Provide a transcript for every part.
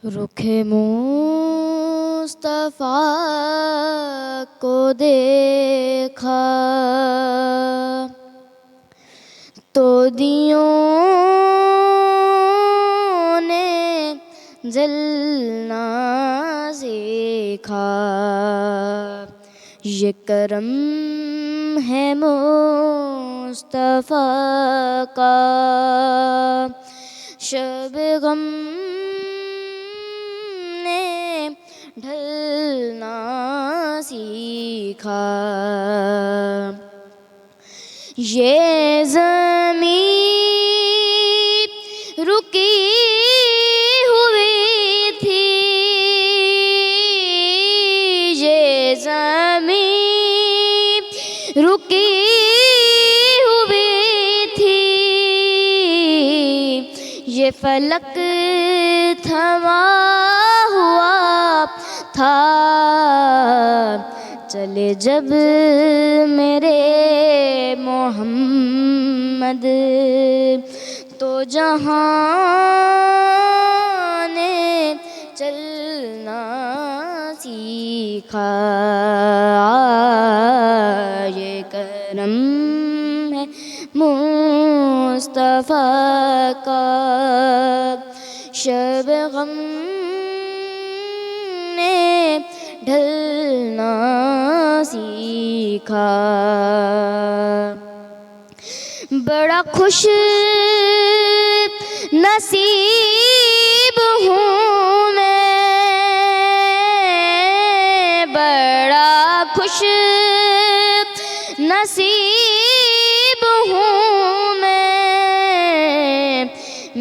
رخ مصطفیٰ کو دیکھا تو دیوں نے جلنا سیکھا۔ یہ کرم ہے مصطفیٰ کا، شب غم نے ڈھلنا سیکھا۔ یہ زمین رکی ہوئی تھی، یہ زمین رکی ہوئی تھی، یہ فلک تھما ہوا تھا، چلے جب میرے محمد تو جہاں نے چلنا سیکھا۔ یہ کرم ہے مصطفیٰ کا، شب غم نے ڈھلنا سیکھا۔ بڑا خوش نصیب ہوں میں، بڑا خوش نصیب ہوں میں،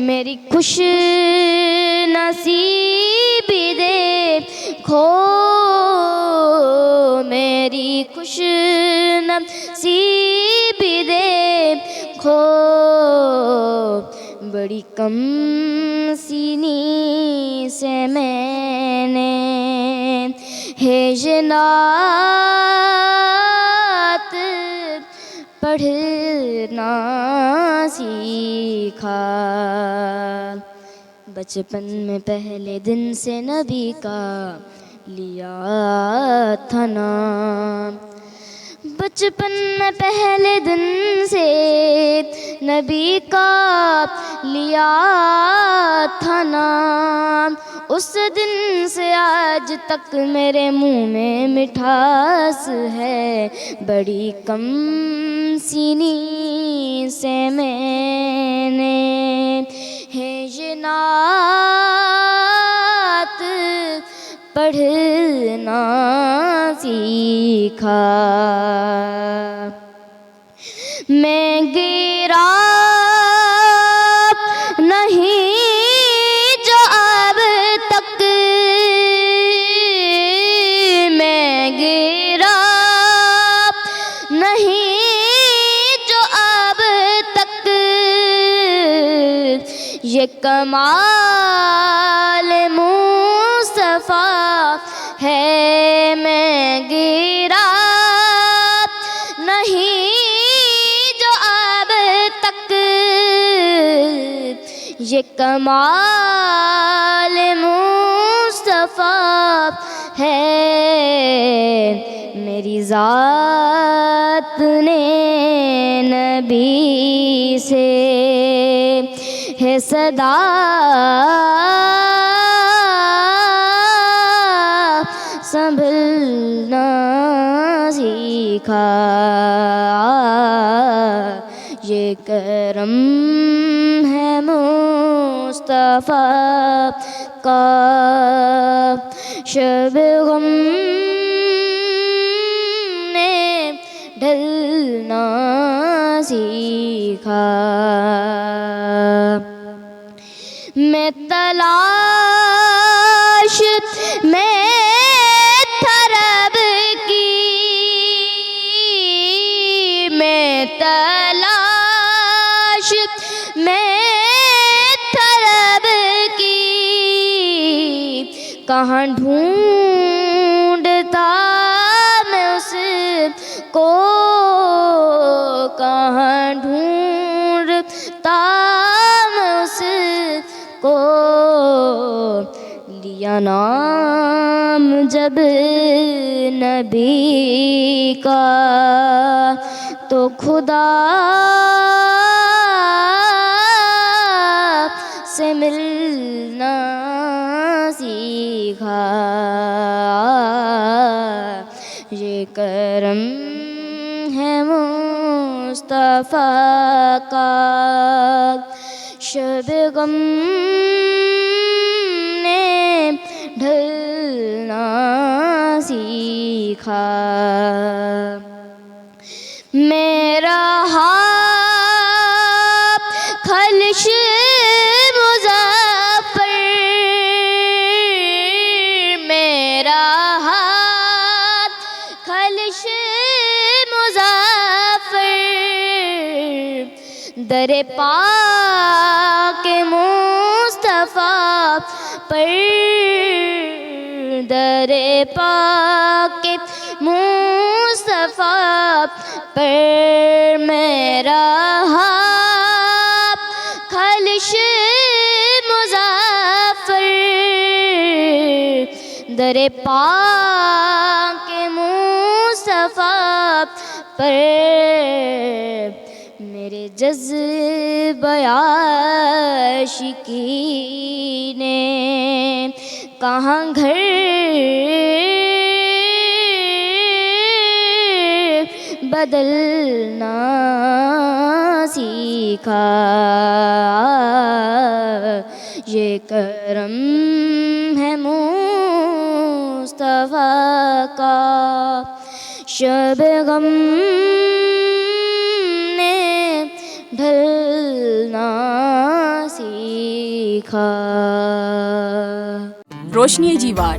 میری خوش نصیبی دیکھو، میری خوش نصیبی دیکھو، بڑی کم سینی سے میں نے ہے یہ نعت پڑھنا سیکھا۔ بچپن میں پہلے دن سے نبی کا لیا تھا نام، بچپن میں پہلے دن سے نبی کا لیا تھا نام، اس دن سے آج تک میرے منہ میں مٹھاس ہے، بڑی کم سینی سے میں نے ہے یہ نعت پڑھنا سیکھا۔ میں گرا نہیں جو اب تک، میں گرا نہیں جو اب تک، یہ کمال مصطفیٰ ہے، میں گرا نہیں جو اب تک، یہ کمال مصطفیٰ ہے، میری ذات نے نبی سے ہے صدا سنبھلنا سیکھا۔ یہ کرم ہے مصطفیٰ کا، شب غم نے ڈھلنا سیکھا۔ میں تلاش میں تھا رب کی، میں تلاش میں تھا رب کی، کہاں ڈھونڈتا میں اس کو، کہاں ڈھونڈتا میں اس کو، لیا نام جب نبی کا تو خدا سے ملنا سیکھا. یہ کرم ہے مصطفیٰ کا شب غم نے ڈھلنا سیکھا. میرا ہاتھ خلش مظفر، میرا ہاتھ خلش مظفر در پاک مصطفیٰ پر، در پاک مصطفیٰ پر میرا ہاتھ خلش مظفر، در پاک مصطفیٰ پر. میرے جذبہ عاشقی نے کہاں گھر بدلنا سیکھا. یہ کرم ہے مصطفیٰ کا شب غم نے ڈھلنا سیکھا. روشنی جی وار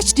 HD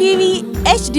TV HD